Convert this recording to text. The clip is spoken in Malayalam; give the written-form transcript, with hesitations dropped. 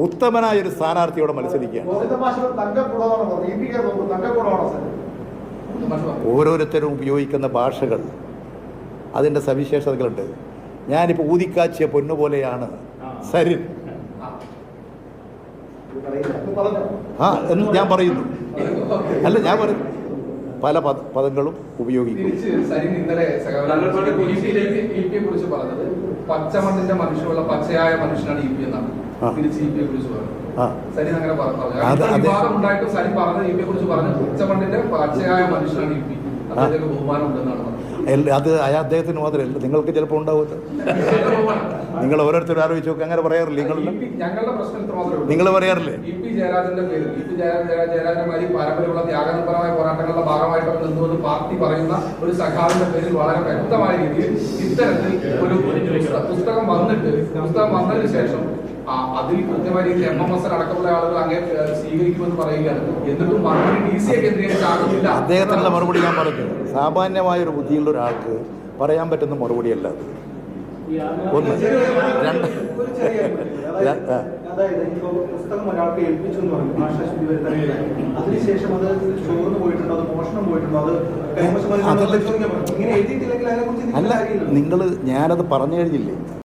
ഉത്തമനായ ഒരു സ്ഥാനാർത്ഥിയോടെ മത്സരിക്കുകയാണ്. ഓരോരുത്തരും ഉപയോഗിക്കുന്ന ഭാഷകൾ അതിൻ്റെ സവിശേഷതകളുണ്ട്. ഞാനിപ്പോൾ ഊതിക്കാച്ചിയ പൊന്നുപോലെയാണ് സരിൻ എന്ന് ഞാൻ പറയുന്നു. അല്ല, ഞാൻ പറയുന്നു പല പദങ്ങളും ഉപയോഗിക്കും. പച്ചമണ്ണിന്റെ മനുഷ്യമുള്ള പച്ചയായ മനുഷ്യനാണ് ഇ പി എന്നാണ് തിരിച്ച് ഇ പിയെ കുറിച്ച് പറഞ്ഞത്. സരിൻ അങ്ങനെ വിവാദമുണ്ടായിട്ടും സരിൻ പറഞ്ഞത് ഇ പിയെ കുറിച്ച് പറഞ്ഞു പച്ചമണ്ണിന്റെ പച്ചയായ മനുഷ്യനാണ് ഇ പി, അദ്ദേഹത്തിന് ബഹുമാനം ഉണ്ടെന്നാണ് പറഞ്ഞത്. അത് അദ്ദേഹത്തിന് മാത്രമല്ല, നിങ്ങൾക്ക് ചിലപ്പോൾ ഉണ്ടാവുമല്ലോ. നിങ്ങൾ ഓരോരുത്തരും ആലോചിച്ച് നോക്കി, അങ്ങനെ പറയാറില്ലേ? ഞങ്ങളുടെ പ്രശ്നം നിങ്ങൾ പറയാറില്ലേ? ഇ പി ജയരാജന്റെ പേര് ഇ പി ജയരാജന്മാരി പാരമ്പര്യമുള്ള ത്യാഗനിർഭരമായ പോരാട്ടങ്ങളുടെ ഭാഗമായിട്ടൊക്കെ നിന്നുകൊണ്ട് പാർട്ടി പറയുന്ന ഒരു സഖാവിന്റെ പേരിൽ വളരെ വ്യക്തമായ രീതിയിൽ ഇത്തരത്തിൽ ഒരു പുസ്തകം വന്നതിന് ശേഷം അതിൽ കൃത്യമായ രീതിയിൽ MMS അടക്കമുള്ള ആളുകൾ അങ്ങനെ സ്വീകരിക്കുമെന്ന് പറയുകയാണ്. എന്നിട്ടും മറുപടി DC യെ കേന്ദ്രീകരിച്ചാകുന്നില്ല. അദ്ദേഹത്തിനുള്ള മറുപടി ഞാൻ പറഞ്ഞു. സാമാന്യമായ ഒരു ബുദ്ധിയുള്ള ഒരാൾക്ക് പറയാൻ പറ്റുന്ന മറുപടിയല്ല. ഒന്ന് രണ്ട് അതായത് ഇപ്പോൾ പുസ്തകം ഒരാൾക്ക് ഏൽപ്പിച്ചു എന്ന് പറഞ്ഞു, ഭാഷാശുദ്ധി വരുത്താൻ, അതിനുശേഷം അത് ചോർന്നു പോയിട്ടുണ്ടോ, അത് മോഷണം പോയിട്ടുണ്ടോ, അത് ഇങ്ങനെ എഴുതിയിട്ടില്ലെങ്കിൽ അതിനെ കുറിച്ച് അല്ല, നിങ്ങൾ ഞാനത് പറഞ്ഞു കഴിഞ്ഞില്ലേ?